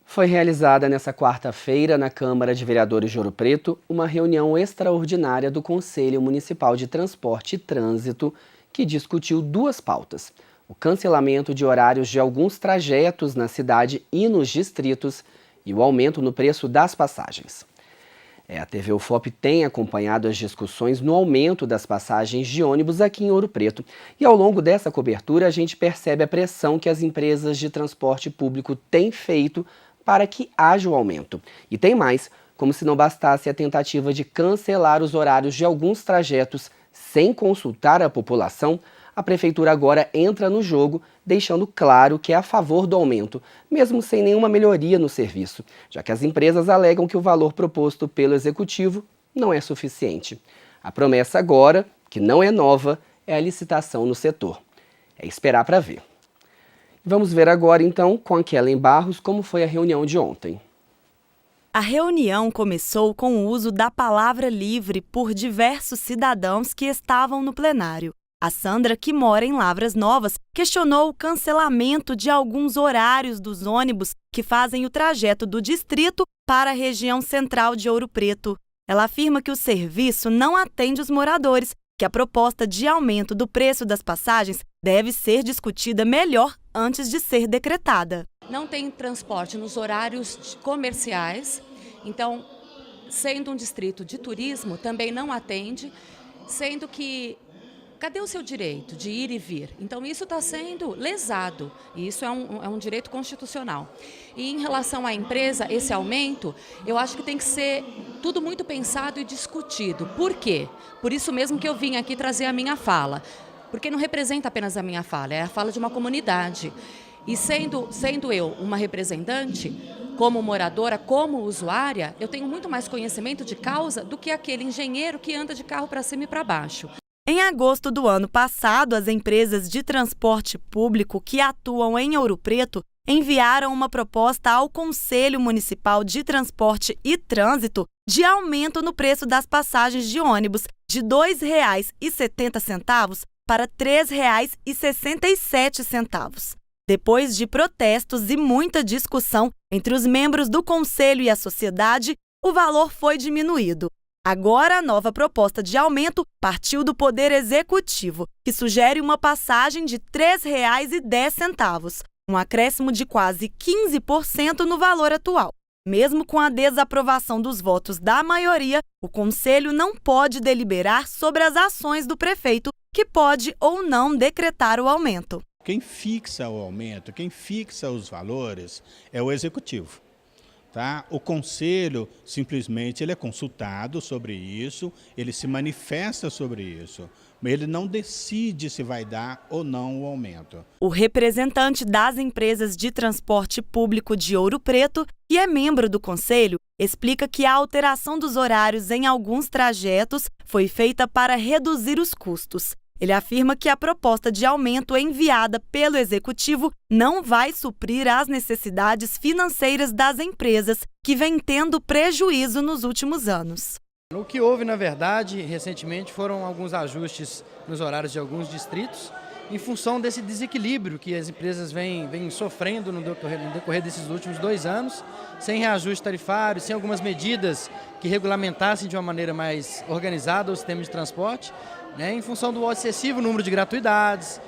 Foi realizada nesta quarta-feira, na Câmara de Vereadores de Ouro Preto, uma reunião extraordinária do Conselho Municipal de Transporte e Trânsito, que discutiu duas pautas: o cancelamento de horários de alguns trajetos na cidade e nos distritos e o aumento no preço das passagens. A TV UFOP tem acompanhado as discussões no aumento das passagens de ônibus aqui em Ouro Preto. E ao longo dessa cobertura, a gente percebe a pressão que as empresas de transporte público têm feito para que haja o aumento. E tem mais, como se não bastasse a tentativa de cancelar os horários de alguns trajetos sem consultar a população, a Prefeitura agora entra no jogo, deixando claro que é a favor do aumento, mesmo sem nenhuma melhoria no serviço, já que as empresas alegam que o valor proposto pelo Executivo não é suficiente. A promessa agora, que não é nova, é a licitação no setor. É esperar para ver. Vamos ver agora, então, com a Kellen Barros, como foi a reunião de ontem. A reunião começou com o uso da palavra livre por diversos cidadãos que estavam no plenário. A Sandra, que mora em Lavras Novas, questionou o cancelamento de alguns horários dos ônibus que fazem o trajeto do distrito para a região central de Ouro Preto. Ela afirma que o serviço não atende os moradores, que a proposta de aumento do preço das passagens deve ser discutida melhor antes de ser decretada. Não tem transporte nos horários comerciais, então, sendo um distrito de turismo, também não atende, sendo que cadê o seu direito de ir e vir? Então, isso está sendo lesado, e isso é um direito constitucional. E em relação à empresa, esse aumento, eu acho que tem que ser tudo muito pensado e discutido. Por quê? Por isso mesmo que eu vim aqui trazer a minha fala. Porque não representa apenas a minha fala, é a fala de uma comunidade. E sendo eu uma representante, como moradora, como usuária, eu tenho muito mais conhecimento de causa do que aquele engenheiro que anda de carro para cima e para baixo. Em agosto do ano passado, as empresas de transporte público que atuam em Ouro Preto enviaram uma proposta ao Conselho Municipal de Transporte e Trânsito de aumento no preço das passagens de ônibus de R$ 2,70 para R$ 3,67. Depois de protestos e muita discussão entre os membros do Conselho e a sociedade, o valor foi diminuído. Agora, a nova proposta de aumento partiu do Poder Executivo, que sugere uma passagem de R$ 3,10, um acréscimo de quase 15% no valor atual. Mesmo com a desaprovação dos votos da maioria, o Conselho não pode deliberar sobre as ações do prefeito, que pode ou não decretar o aumento. Quem fixa o aumento, quem fixa os valores é o Executivo. Tá? O Conselho, simplesmente, ele é consultado sobre isso, ele se manifesta sobre isso, mas ele não decide se vai dar ou não o aumento. O representante das empresas de transporte público de Ouro Preto, que é membro do Conselho, explica que a alteração dos horários em alguns trajetos foi feita para reduzir os custos. Ele afirma que a proposta de aumento enviada pelo Executivo não vai suprir as necessidades financeiras das empresas, que vêm tendo prejuízo nos últimos anos. O que houve, na verdade, recentemente, foram alguns ajustes nos horários de alguns distritos, em função desse desequilíbrio que as empresas vêm sofrendo no decorrer desses últimos 2 anos, sem reajuste tarifário, sem algumas medidas que regulamentassem de uma maneira mais organizada o sistema de transporte, em função do excessivo número de gratuidades,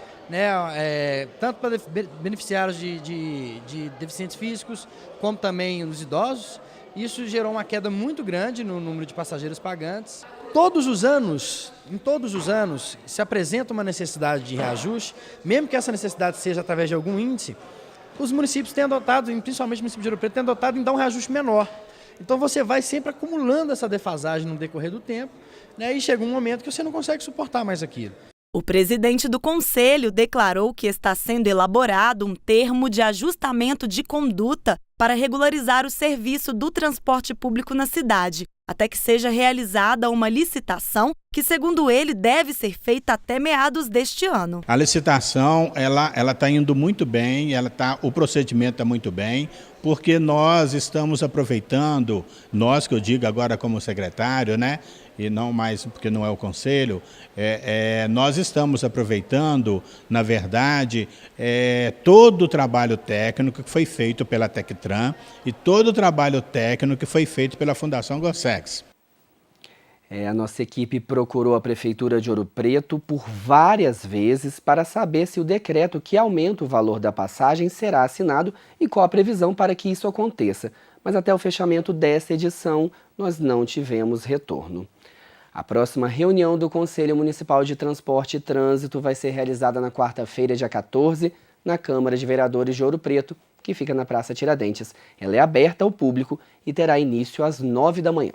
tanto para beneficiários de deficientes físicos, como também os idosos. Isso gerou uma queda muito grande no número de passageiros pagantes. Em todos os anos, se apresenta uma necessidade de reajuste, mesmo que essa necessidade seja através de algum índice, os municípios têm adotado, principalmente o município de Ouro Preto, têm adotado em dar um reajuste menor. Então você vai sempre acumulando essa defasagem no decorrer do tempo, e chega um momento que você não consegue suportar mais aquilo. O presidente do Conselho declarou que está sendo elaborado um termo de ajustamento de conduta para regularizar o serviço do transporte público na cidade, até que seja realizada uma licitação que, segundo ele, deve ser feita até meados deste ano. A licitação, ela está indo muito bem, o procedimento está muito bem, porque nós estamos aproveitando, nós que eu digo agora como secretário, né, e não mais porque não é o conselho, nós estamos aproveitando, na verdade, todo o trabalho técnico que foi feito pela Tectran e todo o trabalho técnico que foi feito pela Fundação Gossex. A nossa equipe procurou a Prefeitura de Ouro Preto por várias vezes para saber se o decreto que aumenta o valor da passagem será assinado e qual a previsão para que isso aconteça. Mas até o fechamento desta edição, nós não tivemos retorno. A próxima reunião do Conselho Municipal de Transporte e Trânsito vai ser realizada na quarta-feira, dia 14, na Câmara de Vereadores de Ouro Preto, que fica na Praça Tiradentes. Ela é aberta ao público e terá início às 9 da manhã.